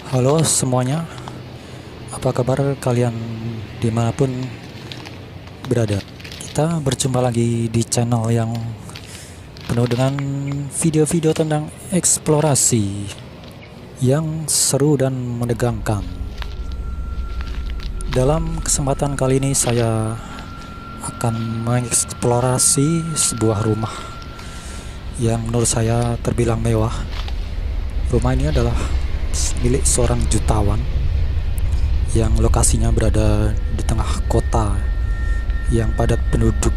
Halo semuanya, apa kabar kalian dimanapun berada? Kita berjumpa lagi di channel yang penuh dengan video-video tentang eksplorasi yang seru dan menegangkan. Dalam kesempatan kali ini saya akan mengeksplorasi sebuah rumah yang menurut saya terbilang mewah. Rumah ini adalah milik seorang jutawan yang lokasinya berada di tengah kota yang padat penduduk.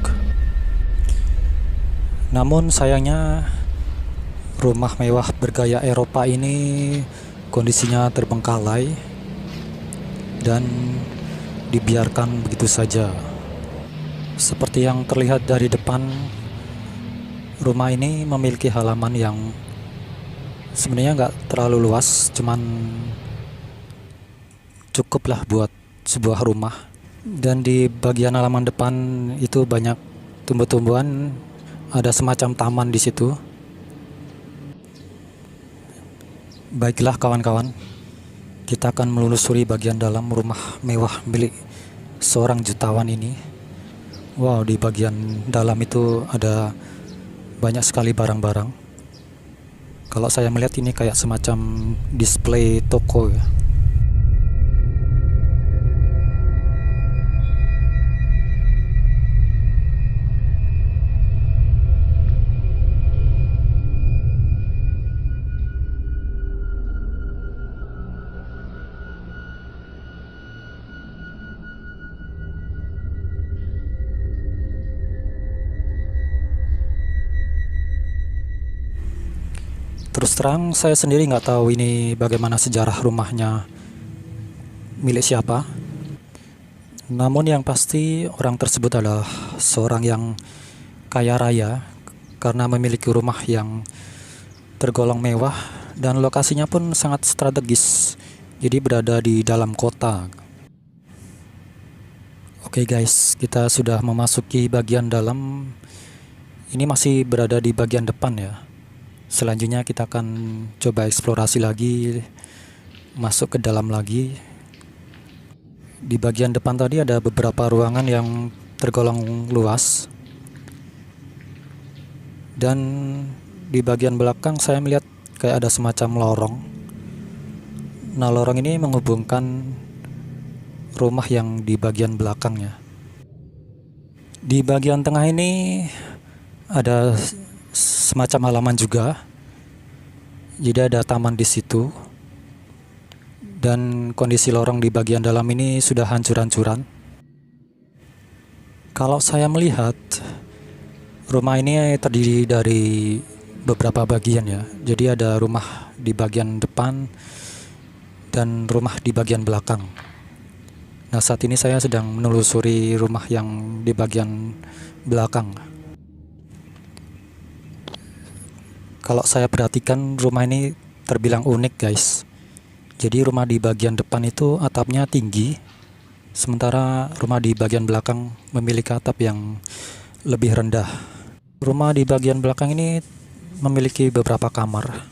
Namun sayangnya rumah mewah bergaya Eropa ini kondisinya terbengkalai dan dibiarkan begitu saja. Seperti yang terlihat dari depan, rumah ini memiliki halaman yang sebenarnya nggak terlalu luas, cuman cukuplah buat sebuah rumah. Dan di bagian halaman depan itu banyak tumbuh-tumbuhan, ada semacam taman di situ. Baiklah kawan-kawan, kita akan menelusuri bagian dalam rumah mewah milik seorang jutawan ini. Wow, di bagian dalam itu ada banyak sekali barang-barang. Kalau saya melihat ini kayak semacam display toko ya. Terus terang saya sendiri nggak tahu ini bagaimana sejarah rumahnya, milik siapa. Namun yang pasti orang tersebut adalah seorang yang kaya raya karena memiliki rumah yang tergolong mewah dan lokasinya pun sangat strategis. Jadi berada di dalam kota. Oke guys, kita sudah memasuki bagian dalam. Ini masih berada di bagian depan ya. Selanjutnya kita akan coba eksplorasi lagi, masuk ke dalam lagi. Di bagian depan tadi ada beberapa ruangan yang tergolong luas. Dan di bagian belakang saya melihat kayak ada semacam lorong. Nah, lorong ini menghubungkan rumah yang di bagian belakangnya. Di bagian tengah ini ada semacam halaman juga. Jadi ada taman di situ. Dan kondisi lorong di bagian dalam ini sudah hancur-hancuran. Kalau saya melihat, rumah ini terdiri dari beberapa bagian ya. Jadi ada rumah di bagian depan dan rumah di bagian belakang. Nah, saat ini saya sedang menelusuri rumah yang di bagian belakang. Kalau saya perhatikan, rumah ini terbilang unik guys. Jadi rumah di bagian depan itu atapnya tinggi, sementara rumah di bagian belakang memiliki atap yang lebih rendah. Rumah di bagian belakang ini memiliki beberapa kamar.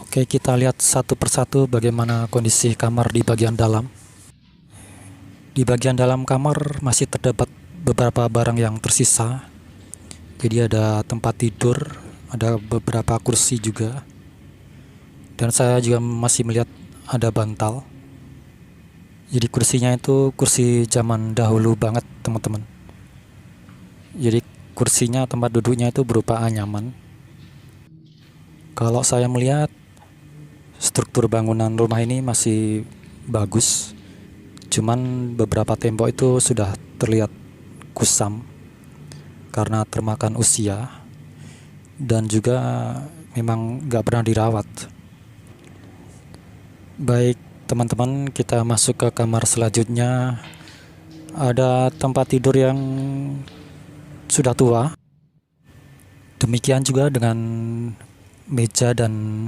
Oke, kita lihat satu persatu bagaimana kondisi kamar di bagian dalam. Di bagian dalam kamar masih terdapat beberapa barang yang tersisa. Jadi ada tempat tidur, ada beberapa kursi juga. Dan saya juga masih melihat ada bantal. Jadi kursinya itu kursi zaman dahulu banget teman-teman. Jadi kursinya, tempat duduknya itu berupa anyaman. Kalau saya melihat struktur bangunan rumah ini masih bagus. Cuman beberapa tembok itu sudah terlihat kusam karena termakan usia dan juga memang gak pernah dirawat. Baik teman-teman, kita masuk ke kamar selanjutnya. Ada tempat tidur yang sudah tua. Demikian juga dengan meja dan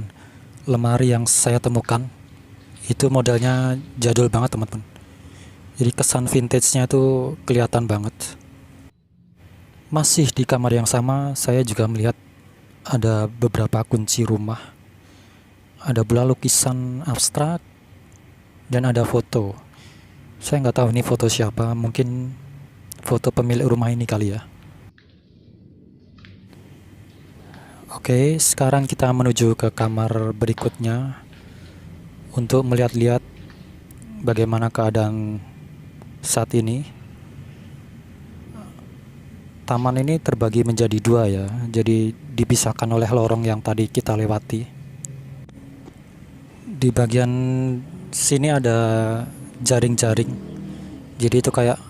lemari yang saya temukan. Itu modelnya jadul banget teman-teman. Jadi kesan vintage-nya itu kelihatan banget. Masih di kamar yang sama, saya juga melihat ada beberapa kunci rumah. Ada pula lukisan abstrak dan ada foto. Saya nggak tahu ini foto siapa, mungkin foto pemilik rumah ini kali ya. Oke, sekarang kita menuju ke kamar berikutnya untuk melihat-lihat bagaimana keadaan saat ini. Taman ini terbagi menjadi dua ya, jadi dipisahkan oleh lorong yang tadi kita lewati. Di bagian sini ada jaring-jaring, jadi itu kayak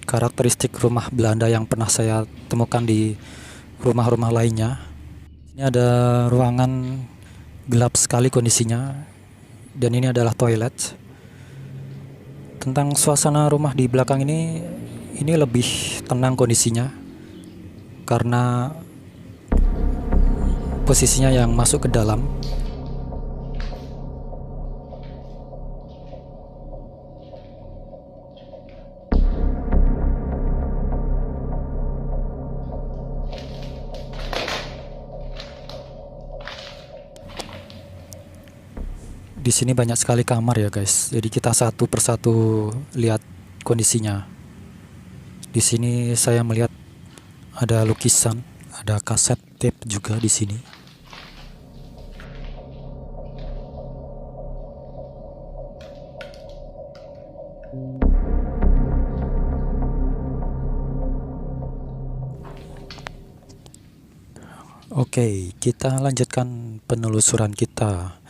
karakteristik rumah Belanda yang pernah saya temukan di rumah-rumah lainnya. Ini ada ruangan gelap sekali kondisinya, dan ini adalah toilet. Tentang suasana rumah di belakang ini lebih tenang kondisinya karena posisinya yang masuk ke dalam. Di sini banyak sekali kamar ya guys, jadi kita satu persatu lihat kondisinya. Di sini saya melihat ada lukisan, ada kaset tape juga di sini. Oke, kita lanjutkan penelusuran kita.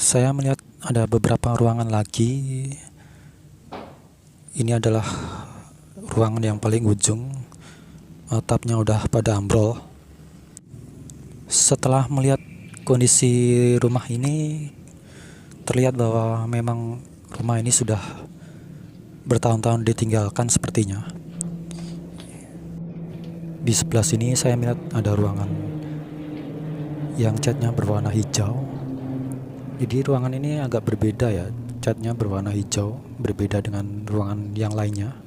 Saya melihat ada beberapa ruangan lagi. Ini adalah ruangan yang paling ujung. Atapnya udah pada ambrol. Setelah melihat kondisi rumah ini, terlihat bahwa memang rumah ini sudah bertahun-tahun ditinggalkan sepertinya. Di sebelah sini saya melihat ada ruangan yang catnya berwarna hijau. Jadi ruangan ini agak berbeda ya, catnya berwarna hijau, berbeda dengan ruangan yang lainnya.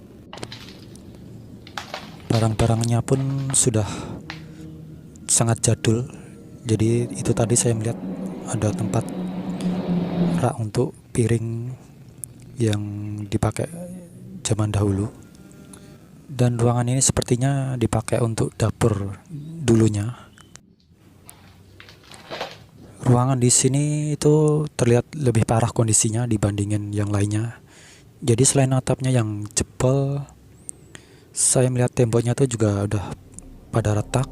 Barang-barangnya pun sudah sangat jadul. Jadi itu tadi saya melihat ada tempat rak untuk piring yang dipakai zaman dahulu. Dan ruangan ini sepertinya dipakai untuk dapur dulunya. Ruangan di sini itu terlihat lebih parah kondisinya dibandingin yang lainnya. Jadi selain atapnya yang jebol, saya melihat temboknya tuh juga udah pada retak.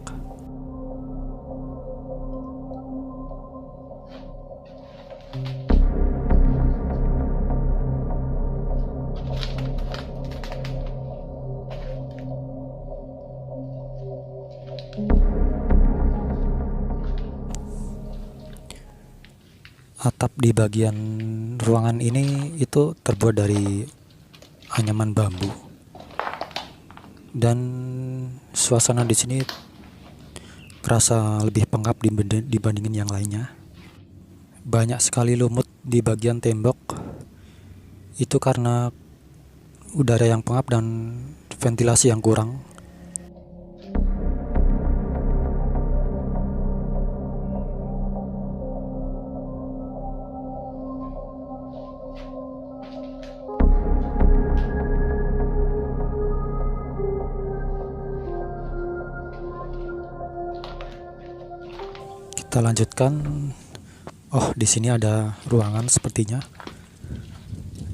Atap di bagian ruangan ini itu terbuat dari anyaman bambu. Dan suasana di sini kerasa lebih pengap dibandingin yang lainnya. Banyak sekali lumut di bagian tembok. Itu karena udara yang pengap dan ventilasi yang kurang. Kita lanjutkan. Oh, di sini ada ruangan sepertinya.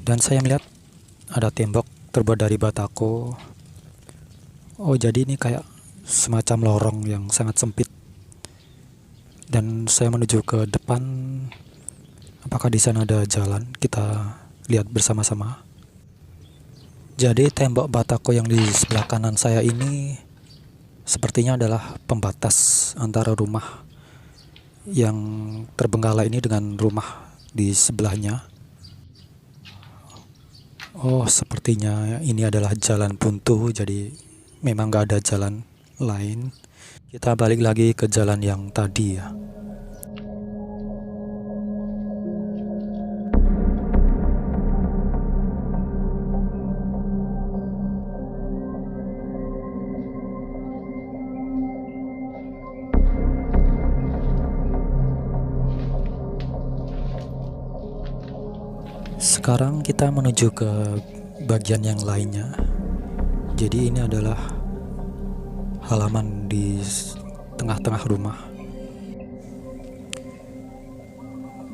Dan saya melihat ada tembok terbuat dari batako. Oh, jadi ini kayak semacam lorong yang sangat sempit. Dan saya menuju ke depan. Apakah di sana ada jalan? Kita lihat bersama-sama. Jadi tembok batako yang di sebelah kanan saya ini sepertinya adalah pembatas antara rumah yang terbengkalai ini dengan rumah di sebelahnya. Oh, sepertinya ini adalah jalan buntu, jadi memang gak ada jalan lain. Kita balik lagi ke jalan yang tadi ya. Sekarang kita menuju ke bagian yang lainnya. Jadi ini adalah halaman di tengah-tengah rumah.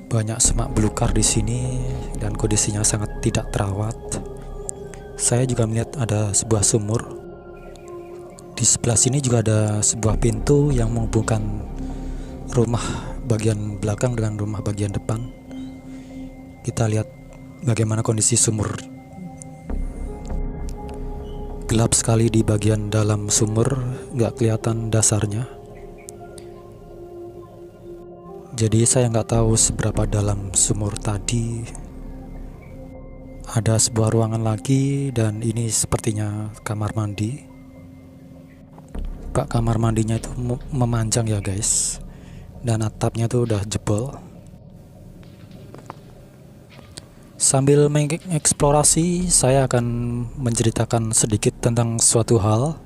Banyak semak belukar di sini dan kondisinya sangat tidak terawat. Saya juga melihat ada sebuah sumur. Di sebelah sini juga ada sebuah pintu yang menghubungkan rumah bagian belakang dengan rumah bagian depan. Kita lihat bagaimana kondisi sumur. Gelap sekali di bagian dalam sumur, nggak kelihatan dasarnya. Jadi saya nggak tahu seberapa dalam sumur tadi. Ada sebuah ruangan lagi dan ini sepertinya kamar mandi. Pak, kamar mandinya itu memanjang ya guys, dan atapnya tuh udah jebol. Sambil mengeksplorasi, saya akan menceritakan sedikit tentang suatu hal.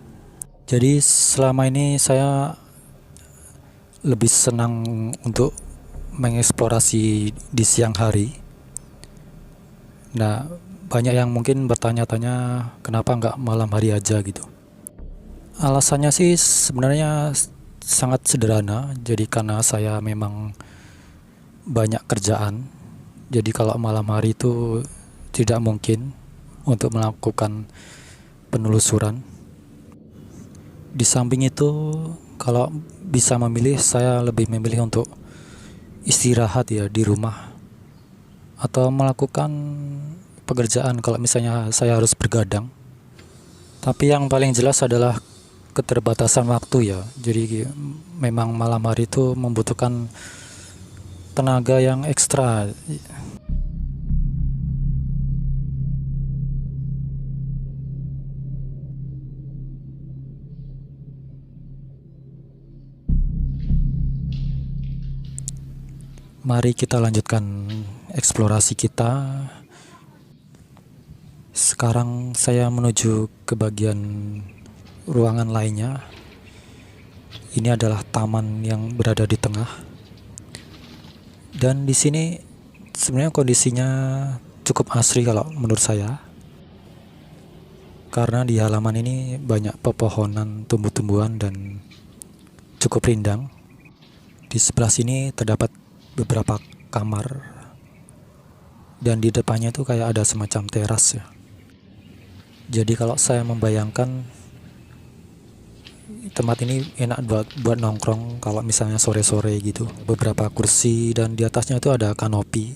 Jadi selama ini saya lebih senang untuk mengeksplorasi di siang hari. Nah, banyak yang mungkin bertanya-tanya kenapa nggak malam hari aja gitu. Alasannya sih sebenarnya sangat sederhana. Jadi karena saya memang banyak kerjaan. Jadi kalau malam hari itu tidak mungkin untuk melakukan penelusuran. Di samping itu, kalau bisa memilih, saya lebih memilih untuk istirahat ya di rumah atau melakukan pekerjaan kalau misalnya saya harus bergadang. Tapi yang paling jelas adalah keterbatasan waktu ya. Jadi memang malam hari itu membutuhkan tenaga yang ekstra. Mari kita lanjutkan eksplorasi kita. Sekarang saya menuju ke bagian ruangan lainnya. Ini adalah taman yang berada di tengah. Dan di sini sebenarnya kondisinya cukup asri kalau menurut saya. Karena di halaman ini banyak pepohonan, tumbuh-tumbuhan dan cukup rindang. Di sebelah sini terdapat beberapa kamar. Dan di depannya itu kayak ada semacam teras ya. Jadi kalau saya membayangkan tempat ini enak buat nongkrong kalau misalnya sore-sore gitu. Beberapa kursi dan di atasnya itu ada kanopi.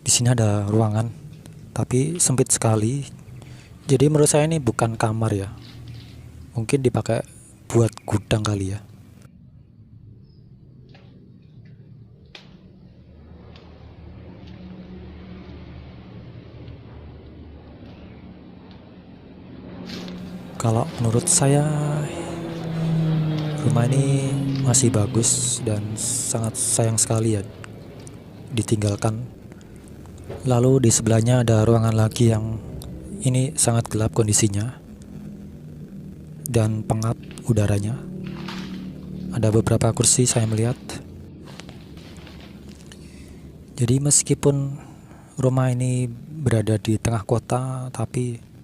Di sini ada ruangan, tapi sempit sekali. Jadi menurut saya ini bukan kamar ya. Mungkin dipakai buat gudang kali ya. Kalau menurut saya rumah ini masih bagus dan sangat sayang sekali ya ditinggalkan. Lalu di sebelahnya ada ruangan lagi yang ini sangat gelap kondisinya dan pengap udaranya. Ada beberapa kursi saya melihat. Jadi meskipun rumah ini berada di tengah kota, tapi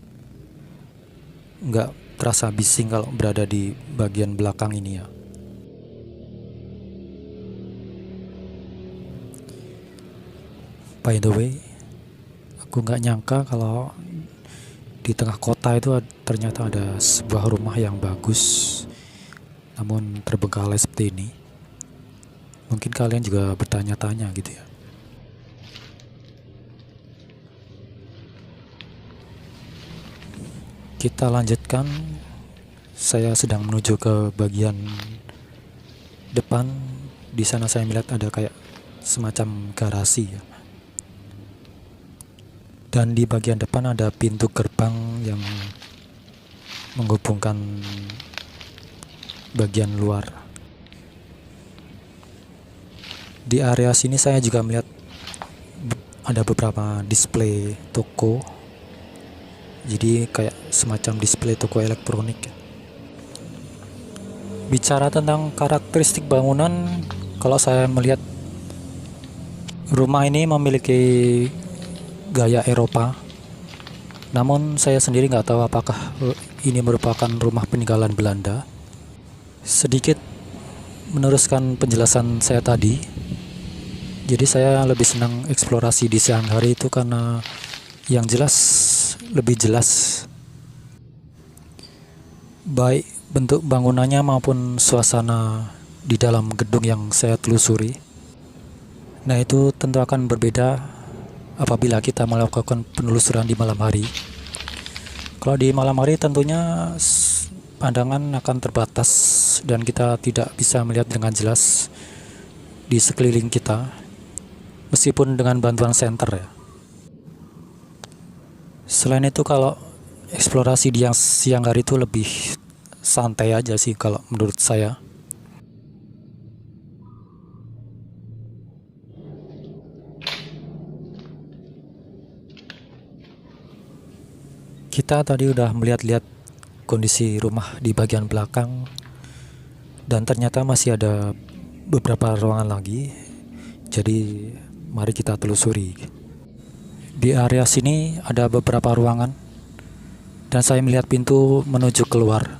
nggak terasa bising kalau berada di bagian belakang ini ya. By the way, aku nggak nyangka kalau di tengah kota itu ternyata ada sebuah rumah yang bagus, namun terbengkalai seperti ini. Mungkin kalian juga bertanya-tanya gitu ya. Kita lanjutkan. Saya sedang menuju ke bagian depan. Di sana saya melihat ada kayak semacam garasi ya. Dan di bagian depan ada pintu gerbang yang menghubungkan bagian luar. Di area sini saya juga melihat ada beberapa display toko. Jadi kayak semacam display toko elektronik. Bicara tentang karakteristik bangunan, kalau saya melihat rumah ini memiliki gaya Eropa. Namun saya sendiri nggak tahu apakah ini merupakan rumah peninggalan Belanda. Sedikit meneruskan penjelasan saya tadi. Jadi saya lebih senang eksplorasi di siang hari itu karena yang jelas lebih jelas, baik bentuk bangunannya maupun suasana di dalam gedung yang saya telusuri. Nah, itu tentu akan berbeda apabila kita melakukan penelusuran di malam hari. Kalau di malam hari tentunya pandangan akan terbatas dan kita tidak bisa melihat dengan jelas di sekeliling kita, meskipun dengan bantuan senter ya. Selain itu, kalau eksplorasi di siang hari itu lebih santai aja sih kalau menurut saya. Kita tadi udah melihat-lihat kondisi rumah di bagian belakang, dan ternyata masih ada beberapa ruangan lagi. Jadi mari kita telusuri. Di area sini ada beberapa ruangan, dan saya melihat pintu menuju keluar.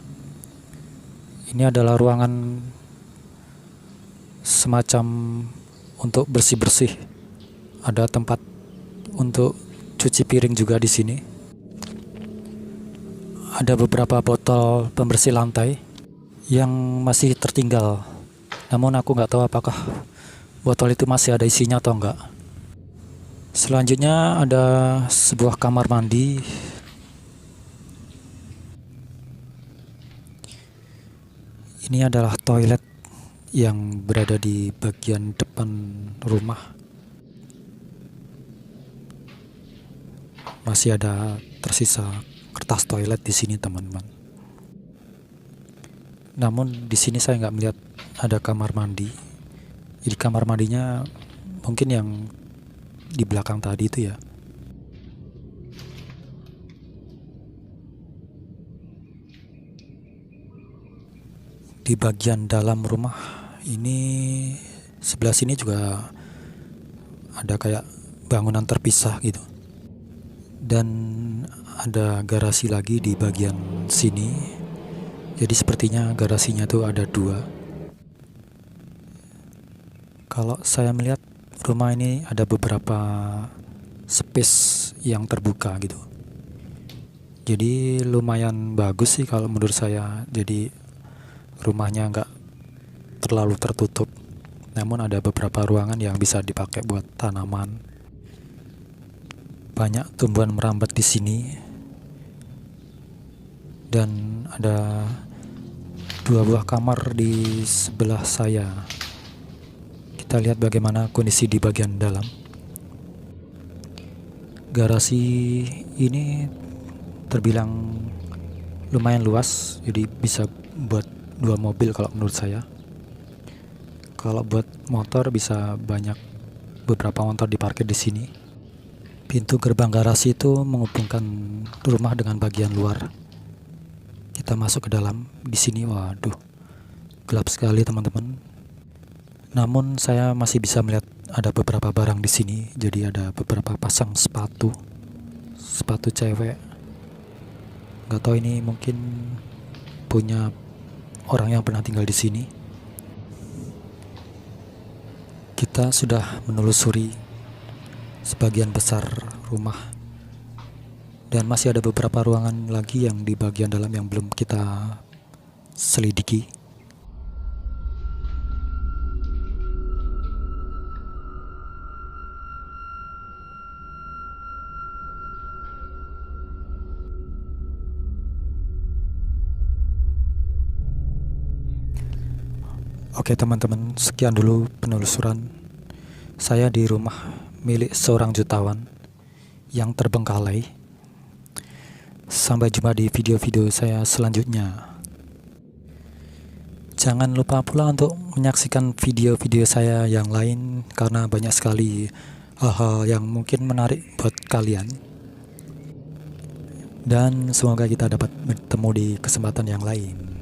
Ini adalah ruangan semacam untuk bersih-bersih. Ada tempat untuk cuci piring juga di sini. Ada beberapa botol pembersih lantai yang masih tertinggal. Namun aku nggak tahu apakah botol itu masih ada isinya atau enggak. Selanjutnya ada sebuah kamar mandi. Ini adalah toilet yang berada di bagian depan rumah. Masih ada tersisa kertas toilet di sini, teman-teman. Namun di sini saya nggak melihat ada kamar mandi. Jadi kamar mandinya mungkin yang di belakang tadi itu ya. Di bagian dalam rumah ini, sebelah sini juga ada kayak bangunan terpisah gitu. Dan ada garasi lagi di bagian sini. Jadi sepertinya garasinya tuh ada 2. Kalau saya melihat rumah ini ada beberapa space yang terbuka gitu. Jadi lumayan bagus sih kalau menurut saya. Jadi rumahnya nggak terlalu tertutup. Namun ada beberapa ruangan yang bisa dipakai buat tanaman. Banyak tumbuhan merambat di sini. Dan ada 2 buah kamar di sebelah saya. Kita lihat bagaimana kondisi di bagian dalam. Garasi ini terbilang lumayan luas, jadi bisa buat 2 mobil kalau menurut saya. Kalau buat motor bisa banyak, beberapa motor diparkir di sini. Pintu gerbang garasi itu menghubungkan rumah dengan bagian luar. Kita masuk ke dalam. Di sini, waduh, gelap sekali teman-teman. Namun saya masih bisa melihat ada beberapa barang di sini. Jadi ada beberapa pasang sepatu cewek. Gak tahu ini mungkin punya orang yang pernah tinggal di sini. Kita sudah menelusuri sebagian besar rumah, dan masih ada beberapa ruangan lagi yang di bagian dalam yang belum kita selidiki. Oke teman-teman, sekian dulu penelusuran saya di rumah milik seorang jutawan yang terbengkalai. Sampai jumpa di video-video saya selanjutnya. Jangan lupa pula untuk menyaksikan video-video saya yang lain, karena banyak sekali hal-hal yang mungkin menarik buat kalian. Dan semoga kita dapat bertemu di kesempatan yang lain.